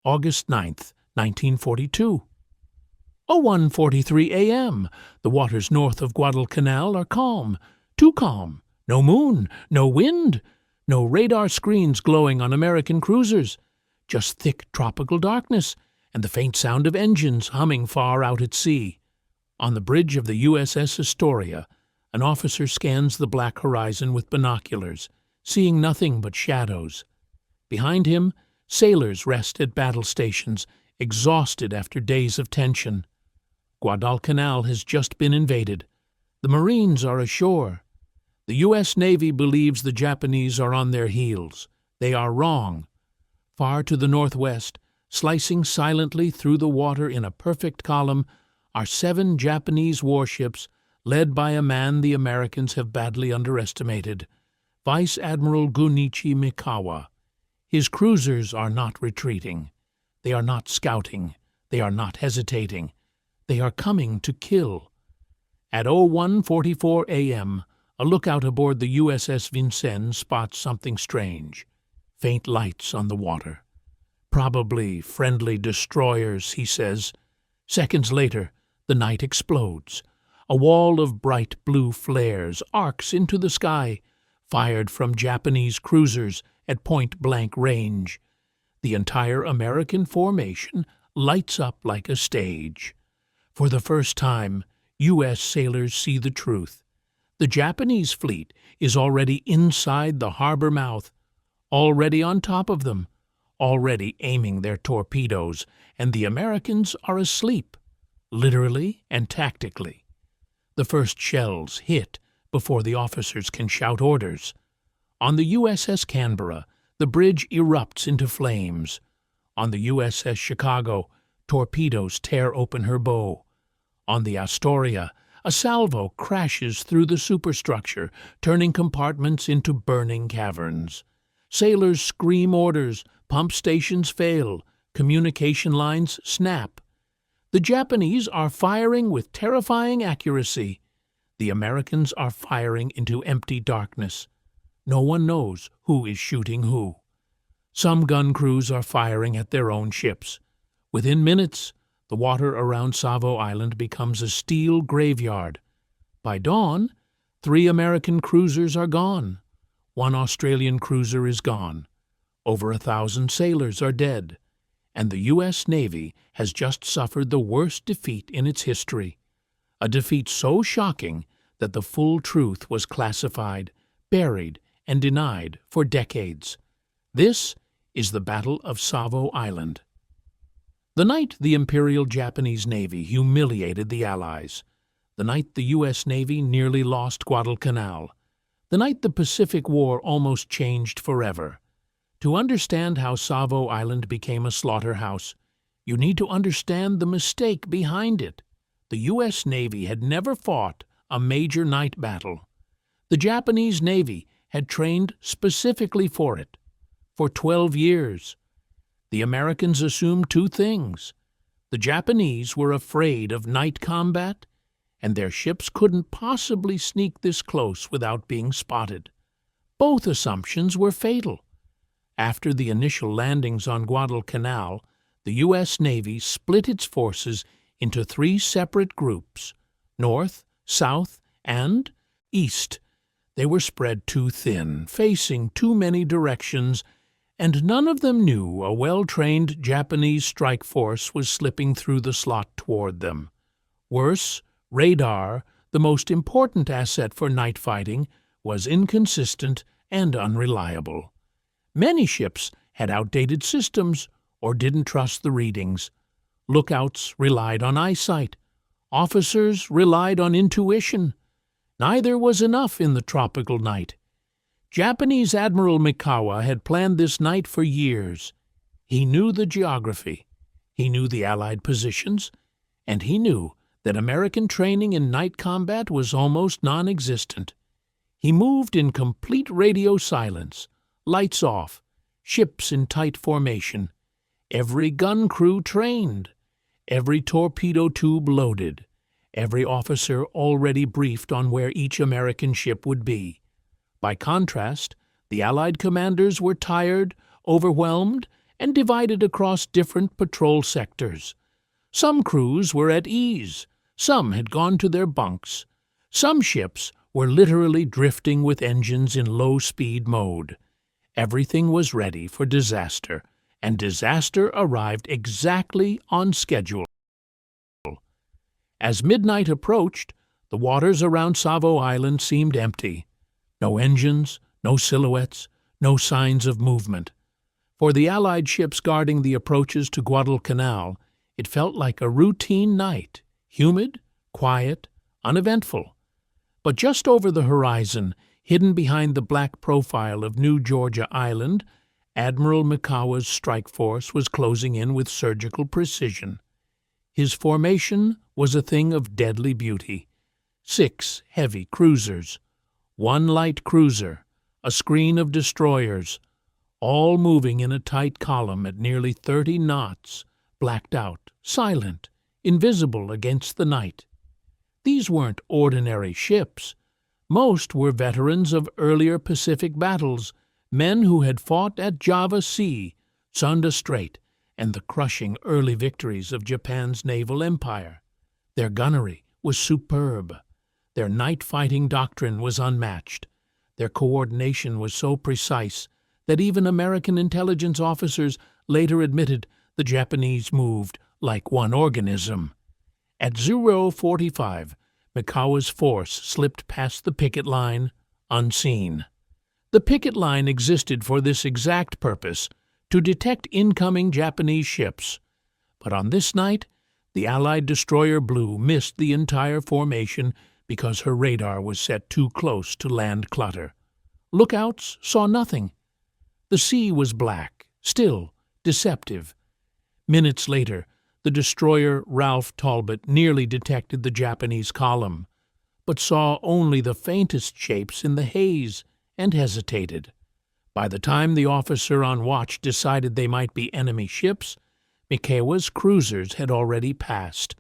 August 9th, 1942. 01:43 a.m. The waters north of Guadalcanal are calm. Too calm. No moon, no wind, no radar screens glowing on American cruisers. Just thick tropical darkness and the faint sound of engines humming far out at sea. On the bridge of the USS Astoria, an officer scans the black horizon with binoculars, seeing nothing but shadows. Behind him, sailors rest at battle stations, exhausted after days of tension. Guadalcanal has just been invaded. The Marines are ashore. The U.S. Navy believes the Japanese are on their heels. They are wrong. Far to the northwest, slicing silently through the water in a perfect column, are 7 Japanese warships led by a man the Americans have badly underestimated, Vice Admiral Gunichi Mikawa. His cruisers are not retreating. They are not scouting. They are not hesitating. They are coming to kill. At 01:44 a.m., a lookout aboard the USS Vincennes spots something strange. Faint lights on the water. Probably friendly destroyers, he says. Seconds later, the night explodes. A wall of bright blue flares arcs into the sky, fired from Japanese cruisers at point-blank range. The entire American formation lights up like a stage. For the first time, U.S. sailors see the truth. The Japanese fleet is already inside the harbor mouth, already on top of them, already aiming their torpedoes, and the Americans are asleep, literally and tactically. The first shells hit before the officers can shout orders. On the USS Canberra, the bridge erupts into flames. On the USS Chicago, torpedoes tear open her bow. On the Astoria, a salvo crashes through the superstructure, turning compartments into burning caverns. Sailors scream orders, pump stations fail, communication lines snap. The Japanese are firing with terrifying accuracy. The Americans are firing into empty darkness. No one knows who is shooting who. Some gun crews are firing at their own ships. Within minutes, the water around Savo Island becomes a steel graveyard. By dawn, 3 American cruisers are gone. 1 Australian cruiser is gone. Over 1,000 sailors are dead. And the U.S. Navy has just suffered the worst defeat in its history. A defeat so shocking that the full truth was classified, buried, and denied for decades. This is the Battle of Savo Island. The night the Imperial Japanese Navy humiliated the Allies. The night the U.S. Navy nearly lost Guadalcanal. The night the Pacific War almost changed forever. To understand how Savo Island became a slaughterhouse, you need to understand the mistake behind it. The U.S. Navy had never fought a major night battle. The Japanese Navy had trained specifically for it. For 12 years. The Americans assumed 2 things. The Japanese were afraid of night combat, and their ships couldn't possibly sneak this close without being spotted. Both assumptions were fatal. After the initial landings on Guadalcanal, the U.S. Navy split its forces into 3 separate groups, north, south, and east. They were spread too thin, facing too many directions, and none of them knew a well-trained Japanese strike force was slipping through the slot toward them. Worse, radar, the most important asset for night fighting, was inconsistent and unreliable. Many ships had outdated systems or didn't trust the readings. Lookouts relied on eyesight. Officers relied on intuition. Neither was enough in the tropical night. Japanese Admiral Mikawa had planned this night for years. He knew the geography, he knew the Allied positions, and he knew that American training in night combat was almost non-existent. He moved in complete radio silence, lights off, ships in tight formation, every gun crew trained, every torpedo tube loaded, every officer already briefed on where each American ship would be. By contrast, the Allied commanders were tired, overwhelmed, and divided across different patrol sectors. Some crews were at ease, some had gone to their bunks. Some ships were literally drifting with engines in low-speed mode. Everything was ready for disaster, and disaster arrived exactly on schedule. As midnight approached, the waters around Savo Island seemed empty. No engines, no silhouettes, no signs of movement. For the Allied ships guarding the approaches to Guadalcanal, it felt like a routine night, humid, quiet, uneventful. But just over the horizon, hidden behind the black profile of New Georgia Island, Admiral Mikawa's strike force was closing in with surgical precision. His formation was a thing of deadly beauty. 6 heavy cruisers, 1 light cruiser, a screen of destroyers, all moving in a tight column at nearly 30 knots, blacked out, silent, invisible against the night. These weren't ordinary ships. Most were veterans of earlier Pacific battles, men who had fought at Java Sea, Sunda Strait, and the crushing early victories of Japan's naval empire. Their gunnery was superb. Their night-fighting doctrine was unmatched. Their coordination was so precise that even American intelligence officers later admitted the Japanese moved like one organism. At 0:45, Mikawa's force slipped past the picket line, unseen. The picket line existed for this exact purpose, to detect incoming Japanese ships. But on this night, the Allied destroyer Blue missed the entire formation because her radar was set too close to land clutter. Lookouts saw nothing. The sea was black, still, deceptive. Minutes later, the destroyer Ralph Talbot nearly detected the Japanese column, but saw only the faintest shapes in the haze and hesitated. By the time the officer on watch decided they might be enemy ships, Mikawa's cruisers had already passed.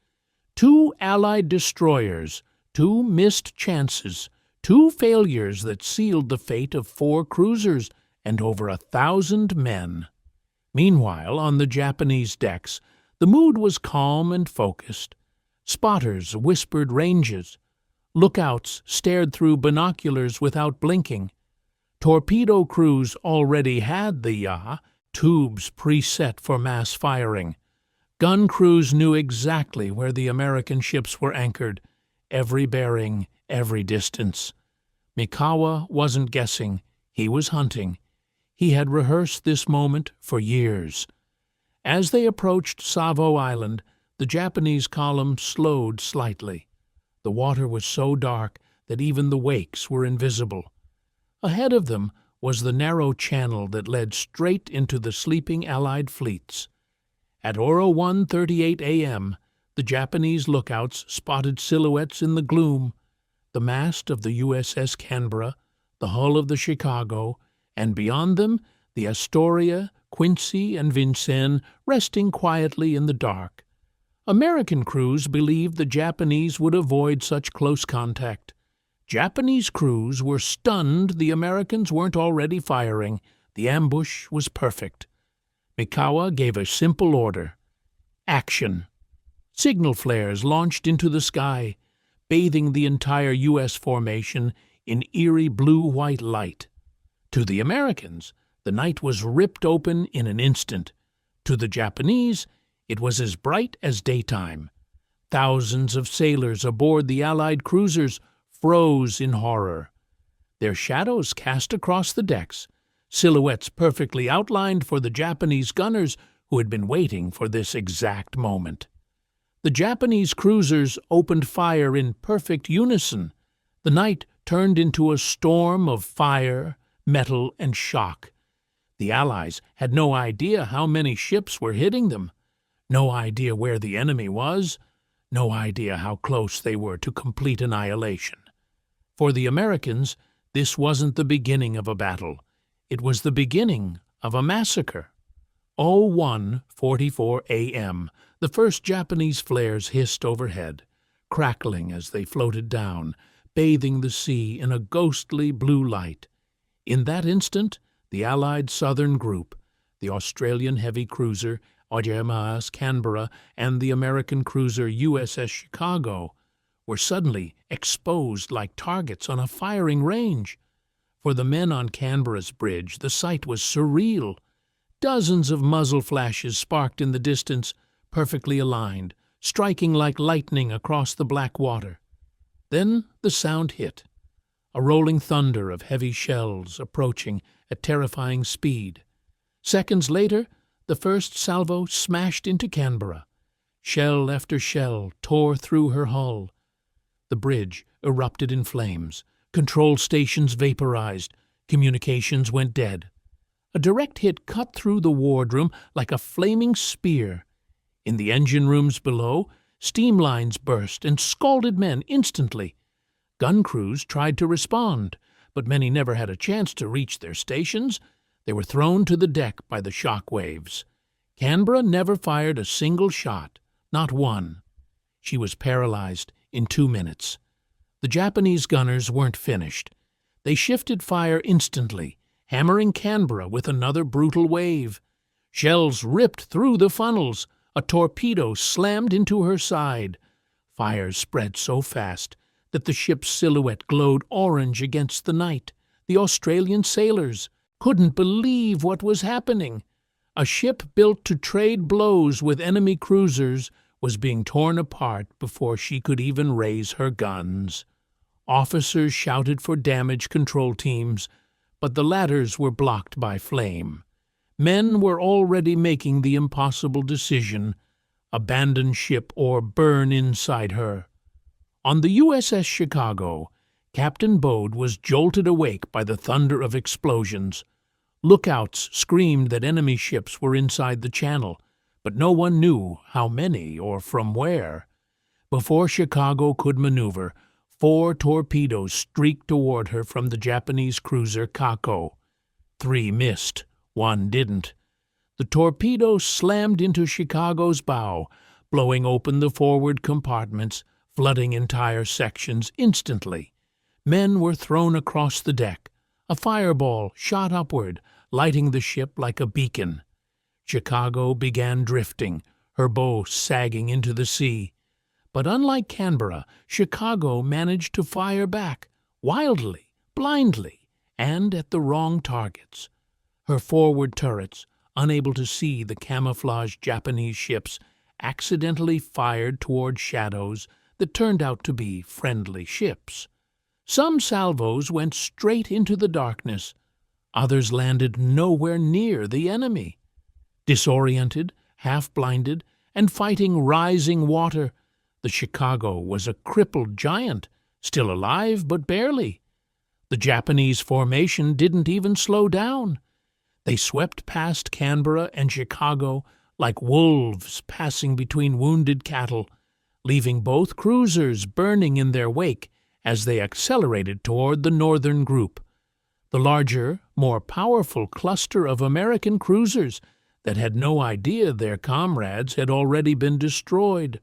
2 Allied destroyers, 2 missed chances, 2 failures that sealed the fate of 4 cruisers and over 1,000 men. Meanwhile, on the Japanese decks, the mood was calm and focused. Spotters whispered ranges. Lookouts stared through binoculars without blinking. Torpedo crews already had the tubes preset for mass firing. Gun crews knew exactly where the American ships were anchored, every bearing, every distance. Mikawa wasn't guessing, he was hunting. He had rehearsed this moment for years. As they approached Savo Island, the Japanese column slowed slightly. The water was so dark that even the wakes were invisible. Ahead of them was the narrow channel that led straight into the sleeping Allied fleets. At 01:38 a.m., the Japanese lookouts spotted silhouettes in the gloom, the mast of the USS Canberra, the hull of the Chicago, and beyond them the Astoria, Quincy, and Vincennes resting quietly in the dark. American crews believed the Japanese would avoid such close contact. Japanese crews were stunned the Americans weren't already firing. The ambush was perfect. Mikawa gave a simple order. Action. Signal flares launched into the sky, bathing the entire U.S. formation in eerie blue-white light. To the Americans, the night was ripped open in an instant. To the Japanese, it was as bright as daytime. Thousands of sailors aboard the Allied cruisers froze in horror. Their shadows cast across the decks, silhouettes perfectly outlined for the Japanese gunners who had been waiting for this exact moment. The Japanese cruisers opened fire in perfect unison. The night turned into a storm of fire, metal, and shock. The Allies had no idea how many ships were hitting them, no idea where the enemy was, no idea how close they were to complete annihilation. For the Americans, this wasn't the beginning of a battle. It was the beginning of a massacre. 01:44 a.m., the first Japanese flares hissed overhead, crackling as they floated down, bathing the sea in a ghostly blue light. In that instant, the Allied southern group, the Australian heavy cruiser HMAS Canberra and the American cruiser USS Chicago, were suddenly exposed like targets on a firing range. For the men on Canberra's bridge, the sight was surreal. Dozens of muzzle flashes sparked in the distance, perfectly aligned, striking like lightning across the black water. Then the sound hit, a rolling thunder of heavy shells approaching at terrifying speed. Seconds later, the first salvo smashed into Canberra. Shell after shell tore through her hull. The bridge erupted in flames. Control stations vaporized. Communications went dead. A direct hit cut through the wardroom like a flaming spear. In the engine rooms below, steam lines burst and scalded men instantly. Gun crews tried to respond, but many never had a chance to reach their stations. They were thrown to the deck by the shock waves. Canberra never fired a single shot, not one. She was paralyzed in 2 minutes. The Japanese gunners weren't finished. They shifted fire instantly, hammering Canberra with another brutal wave. Shells ripped through the funnels. A torpedo slammed into her side. Fires spread so fast that the ship's silhouette glowed orange against the night. The Australian sailors couldn't believe what was happening. A ship built to trade blows with enemy cruisers was being torn apart before she could even raise her guns. Officers shouted for damage control teams, but the ladders were blocked by flame. Men were already making the impossible decision: abandon ship or burn inside her. On the USS Chicago, Captain Bode was jolted awake by the thunder of explosions. Lookouts screamed that enemy ships were inside the channel, but no one knew how many or from where. Before Chicago could maneuver, 4 torpedoes streaked toward her from the Japanese cruiser Kako. 3 missed. 1 didn't. The torpedoes slammed into Chicago's bow, blowing open the forward compartments, flooding entire sections instantly. Men were thrown across the deck. A fireball shot upward, lighting the ship like a beacon. Chicago began drifting, her bow sagging into the sea. But unlike Canberra, Chicago managed to fire back, wildly, blindly, and at the wrong targets. Her forward turrets, unable to see the camouflaged Japanese ships, accidentally fired toward shadows that turned out to be friendly ships. Some salvos went straight into the darkness. Others landed nowhere near the enemy. Disoriented, half-blinded, and fighting rising water, the Chicago was a crippled giant, still alive but barely. The Japanese formation didn't even slow down. They swept past Canberra and Chicago like wolves passing between wounded cattle, leaving both cruisers burning in their wake as they accelerated toward the northern group. The larger, more powerful cluster of American cruisers that had no idea their comrades had already been destroyed.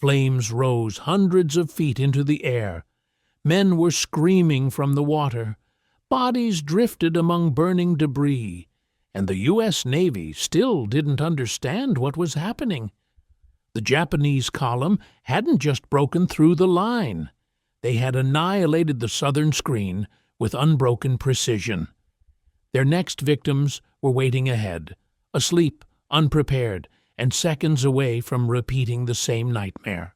Flames rose hundreds of feet into the air. Men were screaming from the water. Bodies drifted among burning debris. And the U.S. Navy still didn't understand what was happening. The Japanese column hadn't just broken through the line. They had annihilated the southern screen with unbroken precision. Their next victims were waiting ahead, asleep, unprepared, and seconds away from repeating the same nightmare.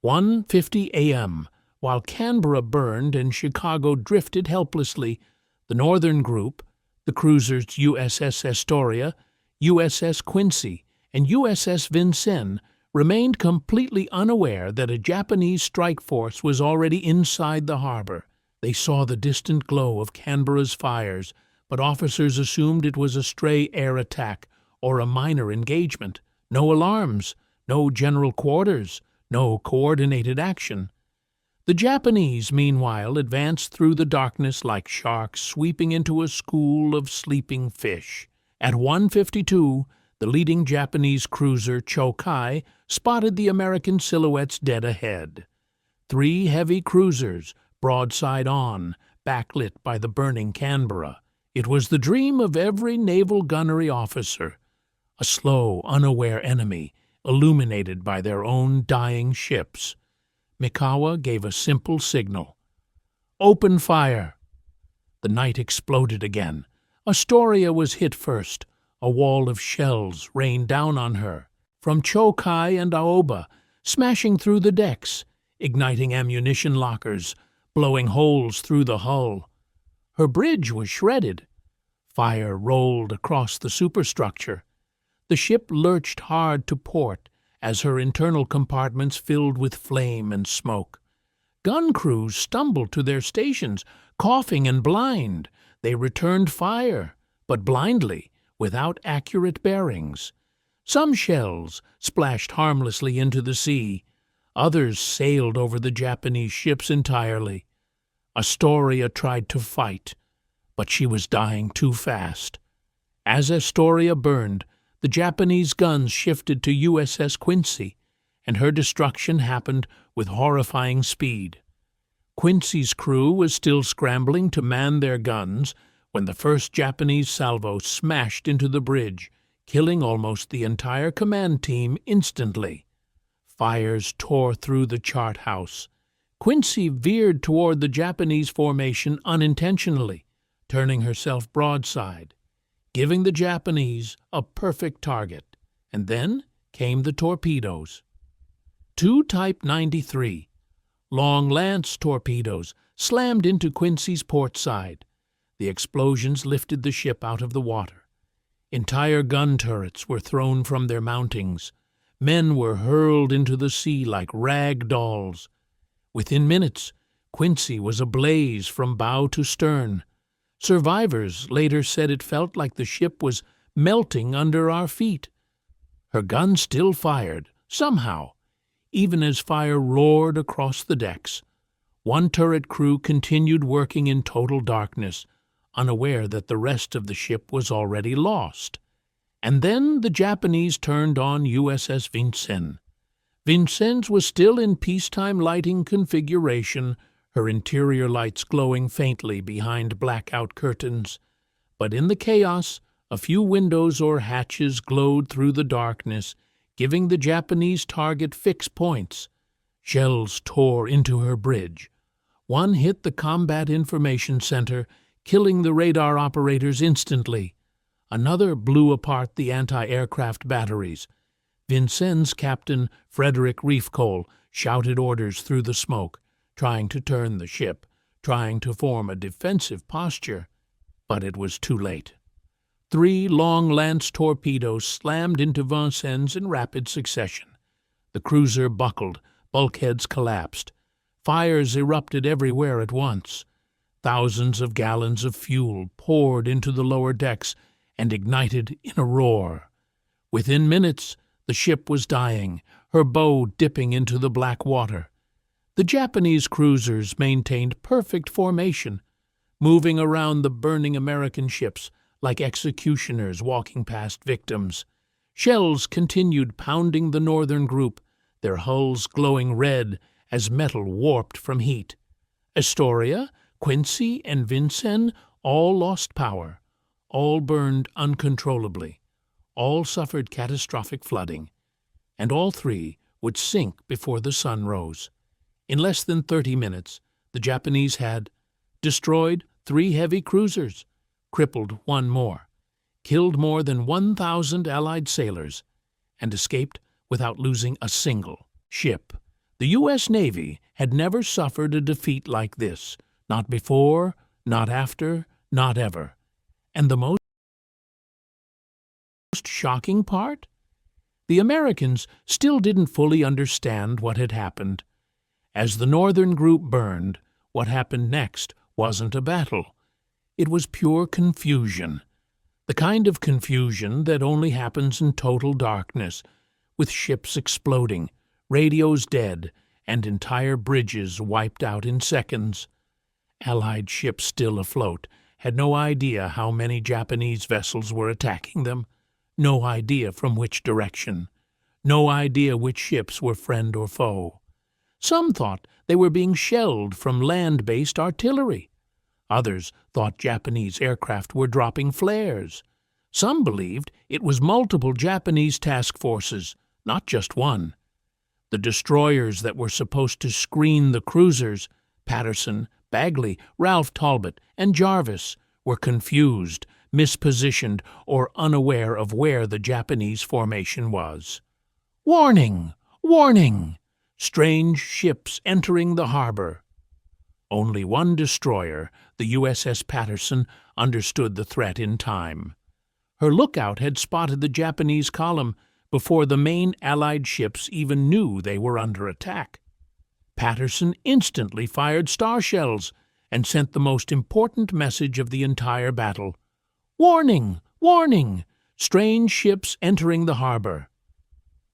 1:50 a.m., while Canberra burned and Chicago drifted helplessly, the northern group, the cruisers USS Astoria, USS Quincy, and USS Vincennes, remained completely unaware that a Japanese strike force was already inside the harbor. They saw the distant glow of Canberra's fires, but officers assumed it was a stray air attack or a minor engagement. No alarms, no general quarters, no coordinated action. The Japanese, meanwhile, advanced through the darkness like sharks sweeping into a school of sleeping fish. At 1:52, the leading Japanese cruiser Chokai spotted the American silhouettes dead ahead. 3 heavy cruisers, broadside on, backlit by the burning Canberra. It was the dream of every naval gunnery officer, a slow, unaware enemy illuminated by their own dying ships. Mikawa gave a simple signal. "Open fire!" The night exploded again. Astoria was hit first. A wall of shells rained down on her, from Chokai and Aoba, smashing through the decks, igniting ammunition lockers, blowing holes through the hull. Her bridge was shredded. Fire rolled across the superstructure. The ship lurched hard to port as her internal compartments filled with flame and smoke. Gun crews stumbled to their stations, coughing and blind. They returned fire, but blindly, without accurate bearings. Some shells splashed harmlessly into the sea. Others sailed over the Japanese ships entirely. Astoria tried to fight, but she was dying too fast. As Astoria burned, the Japanese guns shifted to USS Quincy, and her destruction happened with horrifying speed. Quincy's crew was still scrambling to man their guns when the first Japanese salvo smashed into the bridge, killing almost the entire command team instantly. Fires tore through the chart house. Quincy veered toward the Japanese formation unintentionally, turning herself broadside, giving the Japanese a perfect target. And then came the torpedoes. Two Type 93, long lance torpedoes, slammed into Quincy's port side. The explosions lifted the ship out of the water. Entire gun turrets were thrown from their mountings. Men were hurled into the sea like rag dolls. Within minutes, Quincy was ablaze from bow to stern. Survivors later said it felt like the ship was melting under our feet. Her guns still fired, somehow, even as fire roared across the decks. One turret crew continued working in total darkness, unaware that the rest of the ship was already lost. And then the Japanese turned on USS Vincennes. Vincennes was still in peacetime lighting configuration, her interior lights glowing faintly behind blackout curtains. But in the chaos, a few windows or hatches glowed through the darkness, giving the Japanese target fixed points. Shells tore into her bridge. One hit the Combat Information Center, killing the radar operators instantly. Another blew apart the anti-aircraft batteries. Vincennes' captain, Frederick Reefcole, shouted orders through the smoke, trying to turn the ship, trying to form a defensive posture. But it was too late. 3 long lance torpedoes slammed into Vincennes in rapid succession. The cruiser buckled, bulkheads collapsed. Fires erupted everywhere at once. Thousands of gallons of fuel poured into the lower decks and ignited in a roar. Within minutes, the ship was dying, her bow dipping into the black water. The Japanese cruisers maintained perfect formation, moving around the burning American ships like executioners walking past victims. Shells continued pounding the northern group, their hulls glowing red as metal warped from heat. Astoria, Quincy, and Vincennes all lost power. All burned uncontrollably. All suffered catastrophic flooding. And all 3 would sink before the sun rose. In less than 30 minutes, the Japanese had destroyed 3 heavy cruisers, crippled 1 more, killed more than 1,000 Allied sailors, and escaped without losing a single ship. The U.S. Navy had never suffered a defeat like this, not before, not after, not ever. And the most shocking part? The Americans still didn't fully understand what had happened. As the northern group burned, what happened next wasn't a battle. It was pure confusion. The kind of confusion that only happens in total darkness, with ships exploding, radios dead, and entire bridges wiped out in seconds. Allied ships still afloat had no idea how many Japanese vessels were attacking them, no idea from which direction, no idea which ships were friend or foe. Some thought they were being shelled from land-based artillery. Others thought Japanese aircraft were dropping flares. Some believed it was multiple Japanese task forces, not just one. The destroyers that were supposed to screen the cruisers, Patterson, Bagley, Ralph Talbot, and Jarvis, were confused, mispositioned, or unaware of where the Japanese formation was. "Warning! Warning! Strange ships entering the harbor." Only one destroyer, the USS Patterson, understood the threat in time. Her lookout had spotted the Japanese column before the main Allied ships even knew they were under attack. Patterson instantly fired star shells and sent the most important message of the entire battle. "Warning! Warning! Strange ships entering the harbor."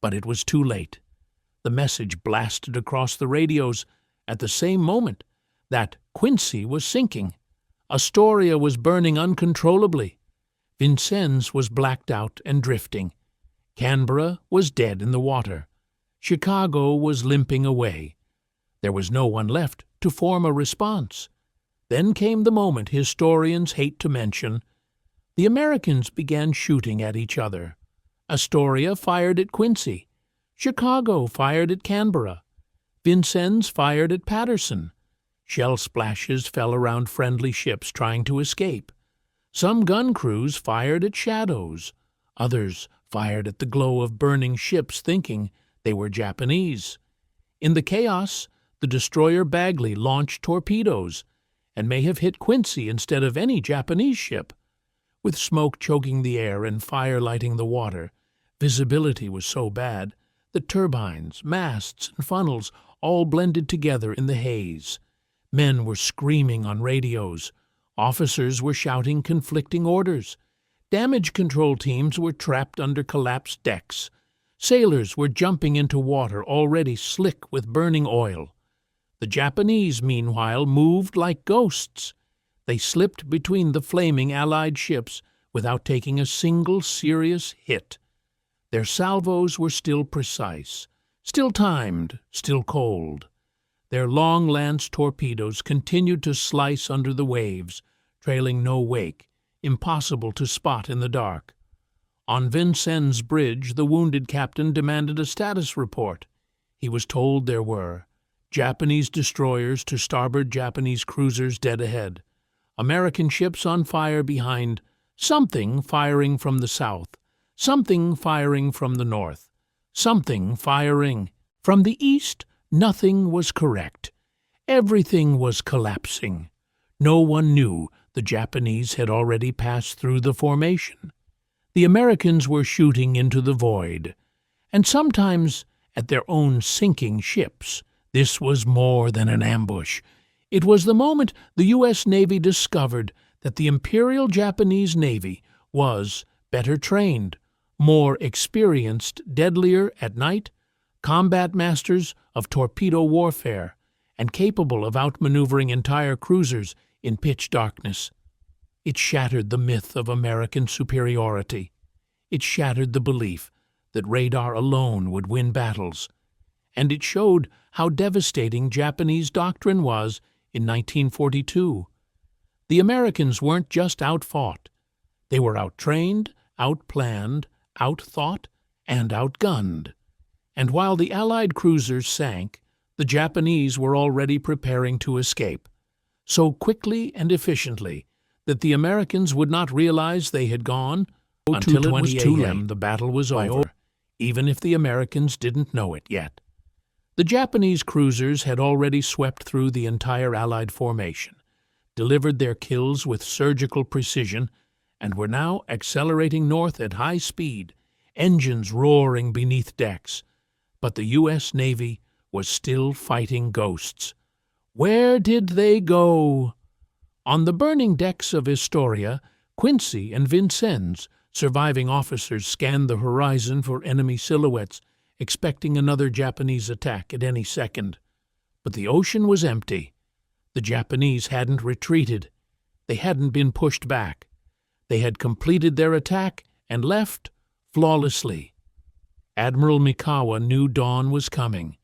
But it was too late. The message blasted across the radios at the same moment that Quincy was sinking. Astoria was burning uncontrollably. Vincennes was blacked out and drifting. Canberra was dead in the water. Chicago was limping away. There was no one left to form a response. Then came the moment historians hate to mention. The Americans began shooting at each other. Astoria fired at Quincy. Chicago fired at Canberra. Vincennes fired at Patterson. Shell splashes fell around friendly ships trying to escape. Some gun crews fired at shadows. Others fired at the glow of burning ships, thinking they were Japanese. In the chaos, the destroyer Bagley launched torpedoes and may have hit Quincy instead of any Japanese ship. With smoke choking the air and fire lighting the water, visibility was so bad that turbines, masts, and funnels all blended together in the haze. Men were screaming on radios. Officers were shouting conflicting orders. Damage control teams were trapped under collapsed decks. Sailors were jumping into water already slick with burning oil. The Japanese, meanwhile, moved like ghosts. They slipped between the flaming Allied ships without taking a single serious hit. Their salvos were still precise, still timed, still cold. Their long lance torpedoes continued to slice under the waves, trailing no wake, impossible to spot in the dark. On Vincennes Bridge, the wounded captain demanded a status report. He was told there were Japanese destroyers to starboard, Japanese cruisers dead ahead, American ships on fire behind, something firing from the south, something firing from the north, something firing from the east. Nothing was correct. Everything was collapsing. No one knew the Japanese had already passed through the formation. The Americans were shooting into the void, and sometimes at their own sinking ships. This was more than an ambush. It was the moment the U.S. Navy discovered that the Imperial Japanese Navy was better trained, more experienced, deadlier at night, combat masters of torpedo warfare, and capable of outmaneuvering entire cruisers in pitch darkness. It shattered the myth of American superiority. It shattered the belief that radar alone would win battles. And it showed how devastating Japanese doctrine was in 1942. The Americans weren't just outfought. They were outtrained, outplanned, outthought, and outgunned. And while the Allied cruisers sank, the Japanese were already preparing to escape, so quickly and efficiently that the Americans would not realize they had gone until it was too late. The battle was over, even if the Americans didn't know it yet. The Japanese cruisers had already swept through the entire Allied formation, delivered their kills with surgical precision, and were now accelerating north at high speed, engines roaring beneath decks. But the U.S. Navy was still fighting ghosts. Where did they go? On the burning decks of Astoria, Quincy and Vincennes, surviving officers, scanned the horizon for enemy silhouettes, expecting another Japanese attack at any second. But the ocean was empty. The Japanese hadn't retreated. They hadn't been pushed back. They had completed their attack and left flawlessly. Admiral Mikawa knew dawn was coming.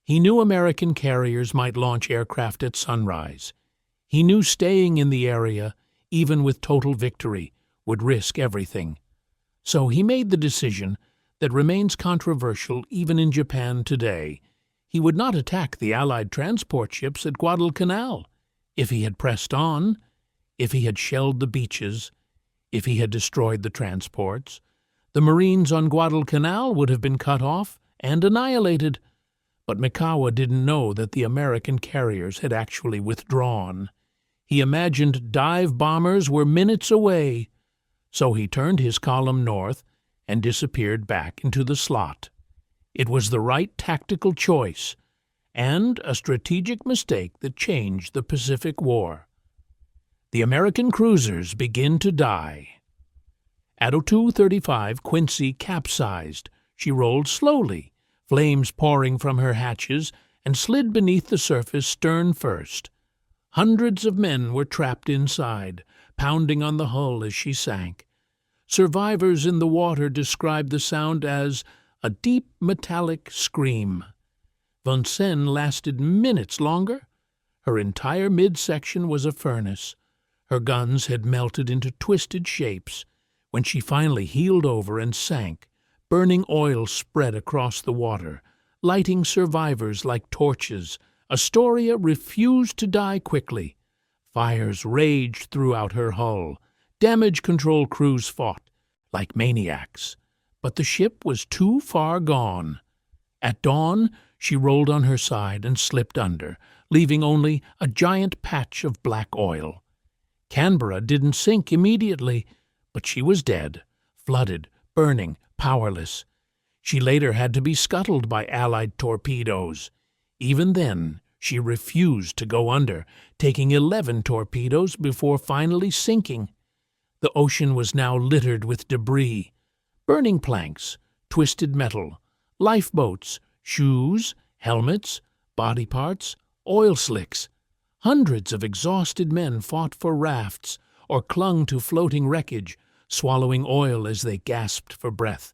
He knew American carriers might launch aircraft at sunrise. He knew staying in the area, even with total victory, would risk everything. So he made the decision that remains controversial even in Japan today. He would not attack the Allied transport ships at Guadalcanal. If he had pressed on, if he had shelled the beaches, if he had destroyed the transports, the Marines on Guadalcanal would have been cut off and annihilated. But Mikawa didn't know that the American carriers had actually withdrawn. He imagined dive bombers were minutes away. So he turned his column north and disappeared back into the slot. It was the right tactical choice, and a strategic mistake that changed the Pacific War. The American cruisers begin to die. At 02:35, Quincy capsized. She rolled slowly, flames pouring from her hatches, and slid beneath the surface stern first. Hundreds of men were trapped inside, pounding on the hull as she sank. Survivors in the water described the sound as a deep metallic scream. Vincennes lasted minutes longer. Her entire midsection was a furnace. Her guns had melted into twisted shapes. When she finally heeled over and sank, burning oil spread across the water, lighting survivors like torches. Astoria refused to die quickly. Fires raged throughout her hull. Damage control crews fought like maniacs. But the ship was too far gone. At dawn, she rolled on her side and slipped under, leaving only a giant patch of black oil. Canberra didn't sink immediately, but she was dead, flooded, burning, powerless. She later had to be scuttled by Allied torpedoes. Even then, she refused to go under, taking 11 torpedoes before finally sinking. The ocean was now littered with debris, burning planks, twisted metal, lifeboats, shoes, helmets, body parts, oil slicks. Hundreds of exhausted men fought for rafts or clung to floating wreckage, swallowing oil as they gasped for breath.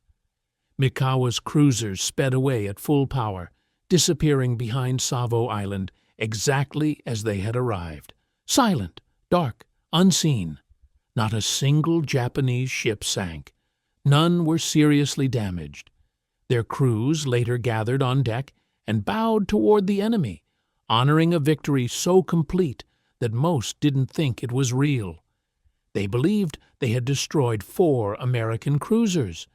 Mikawa's cruisers sped away at full power, disappearing behind Savo Island exactly as they had arrived. Silent, dark, unseen. Not a single Japanese ship sank. None were seriously damaged. Their crews later gathered on deck and bowed toward the enemy, honoring a victory so complete that most didn't think it was real. They believed they had destroyed 4 American cruisers.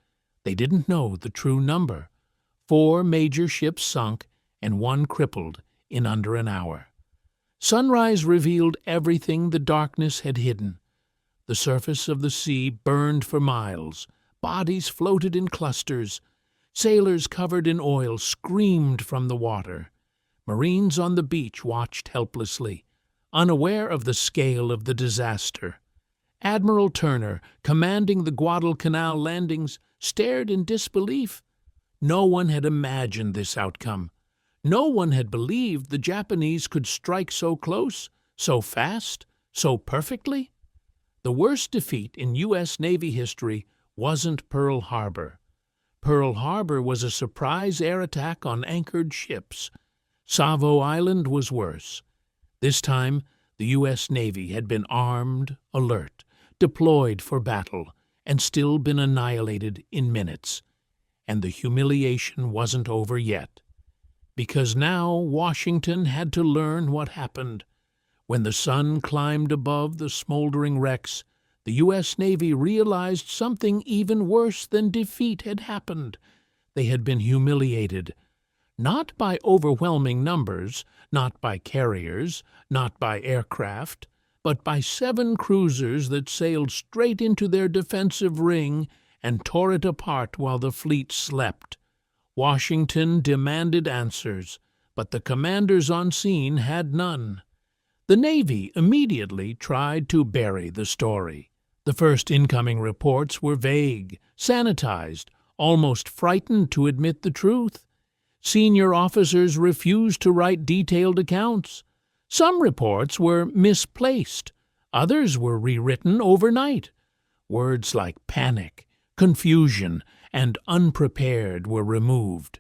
They didn't know the true number. 4 major ships sunk and 1 crippled in under an hour. Sunrise revealed everything the darkness had hidden. The surface of the sea burned for miles. Bodies floated in clusters. Sailors covered in oil screamed from the water. Marines on the beach watched helplessly, unaware of the scale of the disaster. Admiral Turner, commanding the Guadalcanal landings, stared in disbelief. No one had imagined this outcome. No one had believed the Japanese could strike so close, so fast, so perfectly. The worst defeat in U.S. Navy history wasn't Pearl Harbor. Pearl Harbor was a surprise air attack on anchored ships. Savo Island was worse. This time, the U.S. Navy had been armed, alert, deployed for battle, and still been annihilated in minutes. And the humiliation wasn't over yet. Because now Washington had to learn what happened. When the sun climbed above the smoldering wrecks, the U.S. Navy realized something even worse than defeat had happened. They had been humiliated. Not by overwhelming numbers, not by carriers, not by aircraft, but by 7 cruisers that sailed straight into their defensive ring and tore it apart while the fleet slept. Washington demanded answers, but the commanders on scene had none. The Navy immediately tried to bury the story. The first incoming reports were vague, sanitized, almost frightened to admit the truth. Senior officers refused to write detailed accounts. Some reports were misplaced. Others were rewritten overnight. Words like panic, confusion, and unprepared were removed.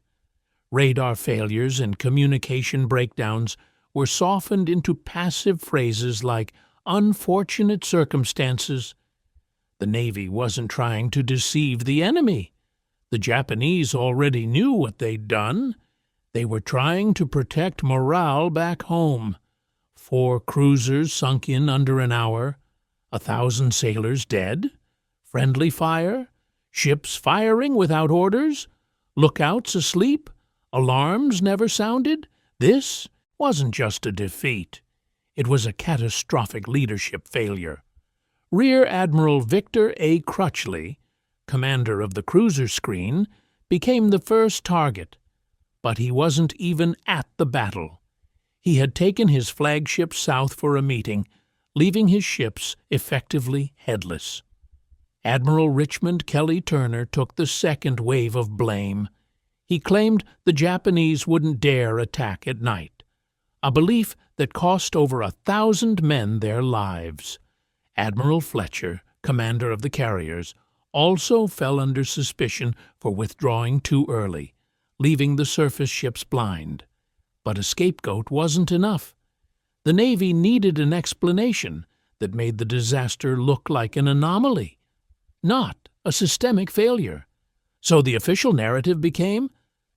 Radar failures and communication breakdowns were softened into passive phrases like unfortunate circumstances. The Navy wasn't trying to deceive the enemy. The Japanese already knew what they'd done. They were trying to protect morale back home. 4 cruisers sunk in under an hour, 1,000 sailors dead, friendly fire, ships firing without orders, lookouts asleep, alarms never sounded. This wasn't just a defeat. It was a catastrophic leadership failure. Rear Admiral Victor A. Crutchley, commander of the cruiser screen, became the first target. But he wasn't even at the battle. He had taken his flagship south for a meeting, leaving his ships effectively headless. Admiral Richmond Kelly Turner took the second wave of blame. He claimed the Japanese wouldn't dare attack at night, a belief that cost over 1,000 men their lives. Admiral Fletcher, commander of the carriers, also fell under suspicion for withdrawing too early, leaving the surface ships blind. But a scapegoat wasn't enough. The Navy needed an explanation that made the disaster look like an anomaly, not a systemic failure. So the official narrative became,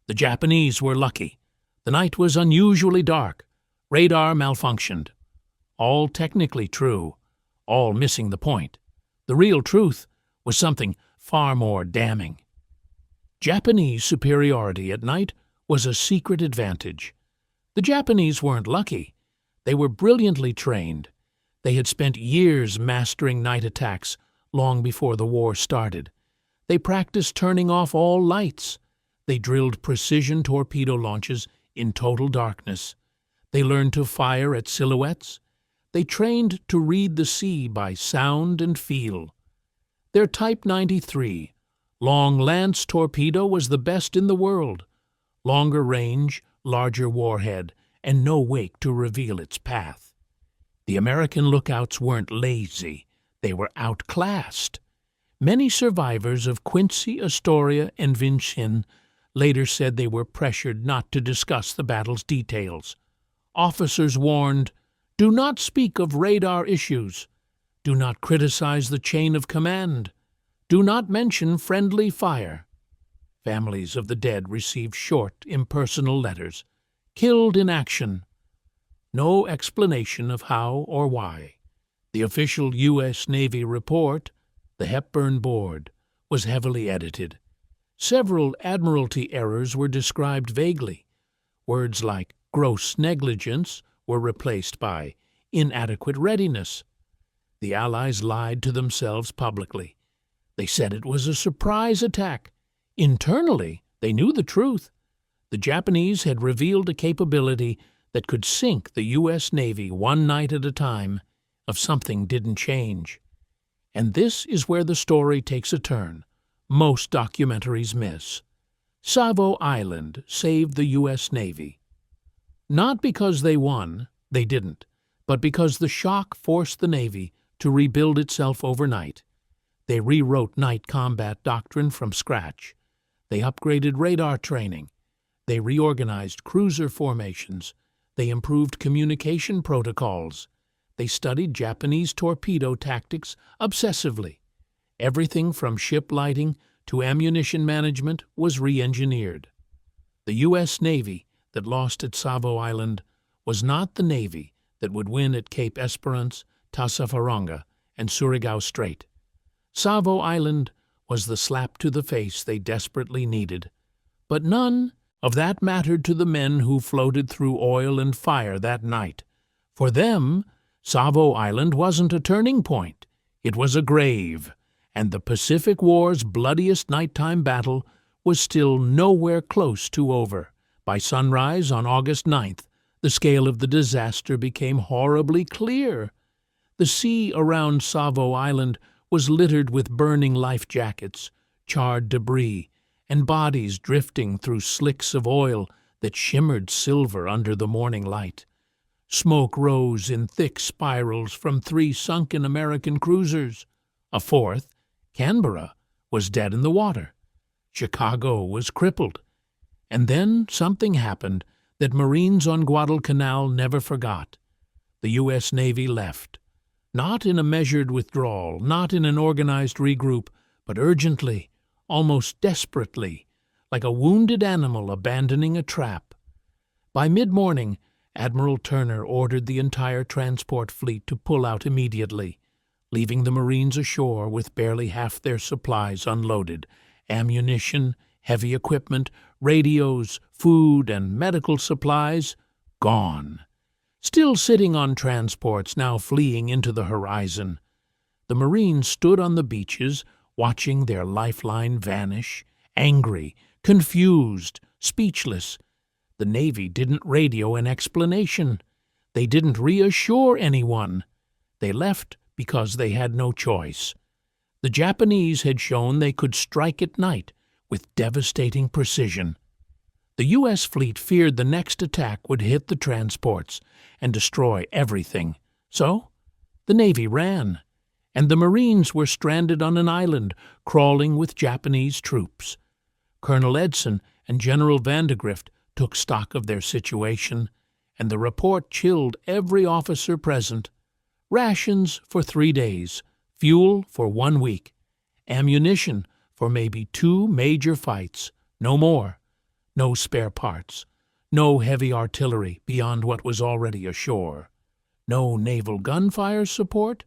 the Japanese were lucky. The night was unusually dark. Radar malfunctioned. All technically true, all missing the point. The real truth was something far more damning. Japanese superiority at night was a secret advantage. The Japanese weren't lucky. They were brilliantly trained. They had spent years mastering night attacks long before the war started. They practiced turning off all lights. They drilled precision torpedo launches in total darkness. They learned to fire at silhouettes. They trained to read the sea by sound and feel. Their Type 93, long lance torpedo was the best in the world. Longer range, larger warhead, and no wake to reveal its path. The American lookouts weren't lazy. They were outclassed. Many survivors of Quincy, Astoria, and Vincennes later said they were pressured not to discuss the battle's details. Officers warned, "Do not speak of radar issues. Do not criticize the chain of command. Do not mention friendly fire." Families of the dead received short, impersonal letters. Killed in action. No explanation of how or why. The official U.S. Navy report, the Hepburn Board, was heavily edited. Several Admiralty errors were described vaguely. Words like gross negligence were replaced by inadequate readiness. The Allies lied to themselves publicly. They said it was a surprise attack. Internally, they knew the truth. The Japanese had revealed a capability that could sink the U.S. Navy one night at a time if something didn't change. And this is where the story takes a turn most documentaries miss. Savo Island saved the U.S. Navy. Not because they won, they didn't, but because the shock forced the Navy to rebuild itself overnight. They rewrote night combat doctrine from scratch. They upgraded radar training. They reorganized cruiser formations. They improved communication protocols. They studied Japanese torpedo tactics obsessively. Everything from ship lighting to ammunition management was re-engineered. The U.S. Navy that lost at Savo Island was not the Navy that would win at Cape Esperance, Tassafaronga, and Surigao Strait. Savo Island was the slap to the face they desperately needed. But none of that mattered to the men who floated through oil and fire that night. For them, Savo Island wasn't a turning point. It was a grave, and the Pacific War's bloodiest nighttime battle was still nowhere close to over. By sunrise on August 9th, the scale of the disaster became horribly clear. The sea around Savo Island was littered with burning life jackets, charred debris, and bodies drifting through slicks of oil that shimmered silver under the morning light. Smoke rose in thick spirals from 3 sunken American cruisers. A fourth, Canberra, was dead in the water. Chicago was crippled. And then something happened that Marines on Guadalcanal never forgot. The U.S. Navy left, not in a measured withdrawal, not in an organized regroup, but urgently, almost desperately, like a wounded animal abandoning a trap. By mid-morning, Admiral Turner ordered the entire transport fleet to pull out immediately, leaving the Marines ashore with barely half their supplies unloaded: ammunition, heavy equipment, radios, food, and medical supplies gone. Still sitting on transports now fleeing into the horizon, the Marines stood on the beaches, watching their lifeline vanish, angry, confused, speechless. The Navy didn't radio an explanation. They didn't reassure anyone. They left because they had no choice. The Japanese had shown they could strike at night with devastating precision. The U.S. fleet feared the next attack would hit the transports and destroy everything. So, the Navy ran, and the Marines were stranded on an island, crawling with Japanese troops. Colonel Edson and General Vandegrift took stock of their situation, and the report chilled every officer present. Rations for 3 days, fuel for 1 week, ammunition for maybe 2 major fights, no more, no spare parts, no heavy artillery beyond what was already ashore, no naval gunfire support,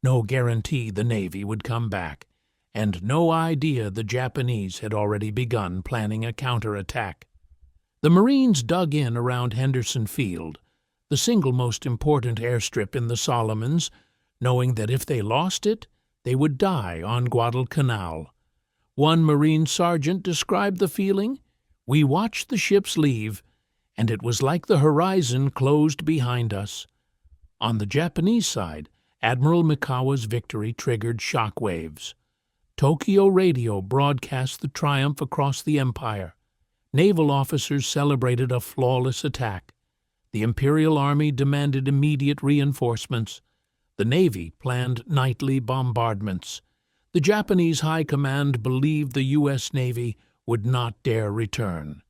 no guarantee the Navy would come back, and no idea the Japanese had already begun planning a counterattack. The Marines dug in around Henderson Field, the single most important airstrip in the Solomons, knowing that if they lost it, they would die on Guadalcanal. One Marine sergeant described the feeling: "We watched the ships leave, and it was like the horizon closed behind us." On the Japanese side, Admiral Mikawa's victory triggered shock waves. Tokyo radio broadcast the triumph across the empire. Naval officers celebrated a flawless attack. The Imperial Army demanded immediate reinforcements. The Navy planned nightly bombardments. The Japanese High Command believed the U.S. Navy would not dare return.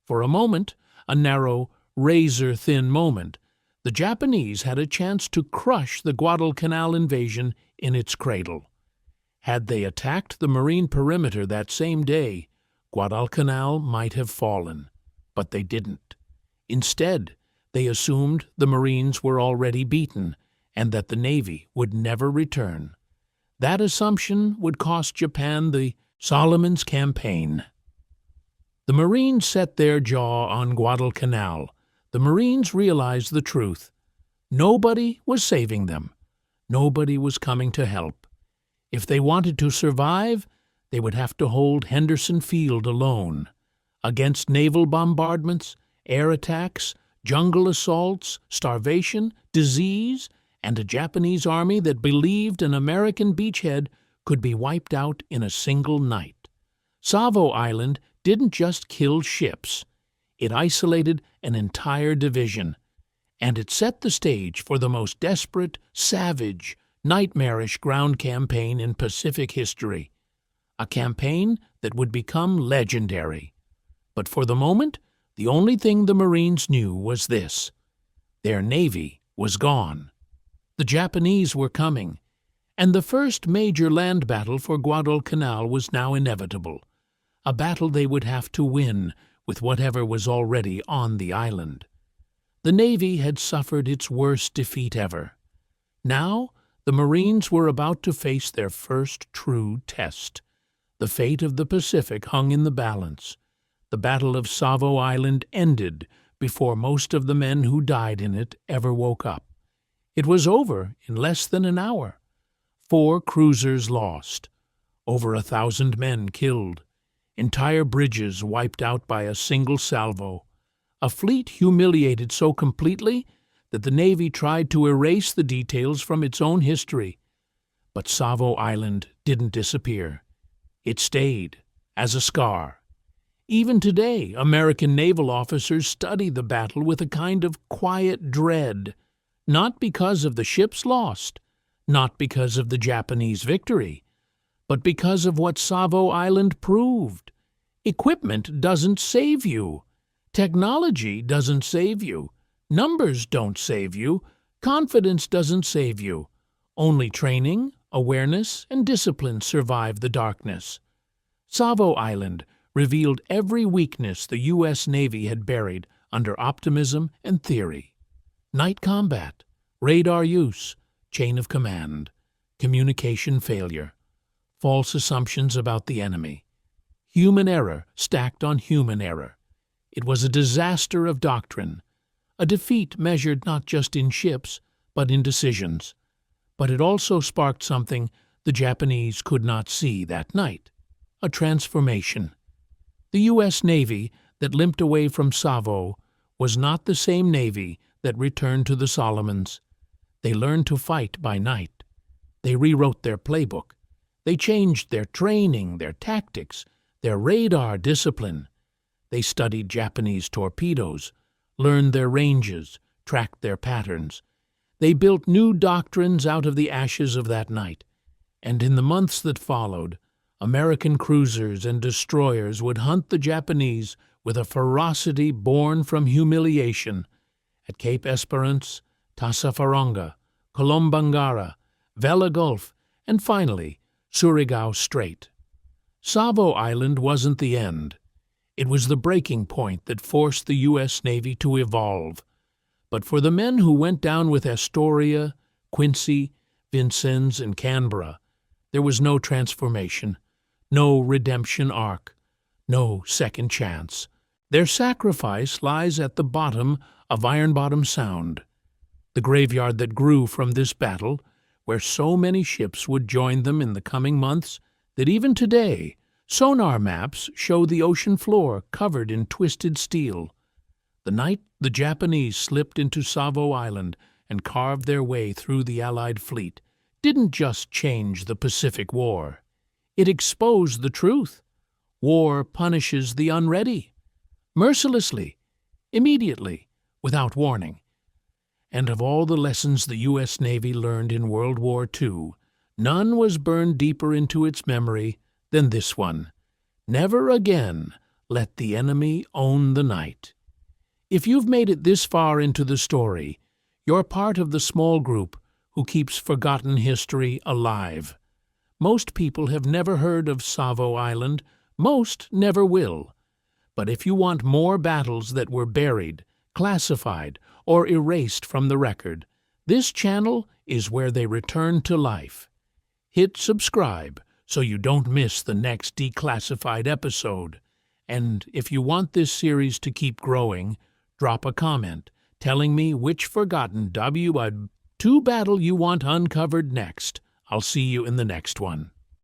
For a moment, a narrow, razor-thin moment, the Japanese had a chance to crush the Guadalcanal invasion in its cradle. Had they attacked the Marine perimeter that same day, Guadalcanal might have fallen, but they didn't. Instead, they assumed the Marines were already beaten and that the Navy would never return. That assumption would cost Japan the Solomons campaign. The Marines set their jaw on Guadalcanal. The Marines realized the truth. Nobody was saving them. Nobody was coming to help. If they wanted to survive, they would have to hold Henderson Field alone. Against naval bombardments, air attacks, jungle assaults, starvation, disease, and a Japanese army that believed an American beachhead could be wiped out in a single night. Savo Island didn't just kill ships. It isolated an entire division, and it set the stage for the most desperate, savage, nightmarish ground campaign in Pacific history. A campaign that would become legendary. But for the moment, the only thing the Marines knew was this: their Navy was gone. The Japanese were coming, and the first major land battle for Guadalcanal was now inevitable, a battle they would have to win with whatever was already on the island. The Navy had suffered its worst defeat ever. Now, the Marines were about to face their first true test. The fate of the Pacific hung in the balance. The Battle of Savo Island ended before most of the men who died in it ever woke up. It was over in less than an hour. 4 cruisers lost, over 1,000 men killed, entire bridges wiped out by a single salvo, a fleet humiliated so completely that the Navy tried to erase the details from its own history. But Savo Island didn't disappear. It stayed, as a scar. Even today, American naval officers study the battle with a kind of quiet dread, not because of the ships lost, not because of the Japanese victory, but because of what Savo Island proved. Equipment doesn't save you. Technology doesn't save you. Numbers don't save you. Confidence doesn't save you. Only training, awareness, and discipline survive the darkness. Savo Island revealed every weakness the U.S. Navy had buried under optimism and theory. Night combat, radar use, chain of command, communication failure, false assumptions about the enemy, human error stacked on human error. It was a disaster of doctrine, a defeat measured not just in ships, but in decisions. But it also sparked something the Japanese could not see that night, a transformation. The U.S. Navy that limped away from Savo was not the same Navy that returned to the Solomons. They learned to fight by night. They rewrote their playbook. They changed their training, their tactics, their radar discipline. They studied Japanese torpedoes, learned their ranges, tracked their patterns. They built new doctrines out of the ashes of that night. And in the months that followed, American cruisers and destroyers would hunt the Japanese with a ferocity born from humiliation. At Cape Esperance, Tassafaronga, Colombangara, Vela Gulf, and finally, Surigao Strait. Savo Island wasn't the end. It was the breaking point that forced the U.S. Navy to evolve. But for the men who went down with Astoria, Quincy, Vincennes, and Canberra, there was no transformation, no redemption arc, no second chance. Their sacrifice lies at the bottom of Ironbottom Sound, the graveyard that grew from this battle, where so many ships would join them in the coming months that even today, sonar maps show the ocean floor covered in twisted steel. The night the Japanese slipped into Savo Island and carved their way through the Allied fleet didn't just change the Pacific War. It exposed the truth. War punishes the unready, mercilessly, immediately, without warning. And of all the lessons the U.S. Navy learned in World War II, none was burned deeper into its memory than this one. Never again let the enemy own the night. If you've made it this far into the story, you're part of the small group who keeps forgotten history alive. Most people have never heard of Savo Island. Most never will. But if you want more battles that were buried, classified, or erased from the record, this channel is where they return to life. Hit subscribe so you don't miss the next declassified episode. And if you want this series to keep growing, drop a comment telling me which forgotten WW2 battle you want uncovered next. I'll see you in the next one.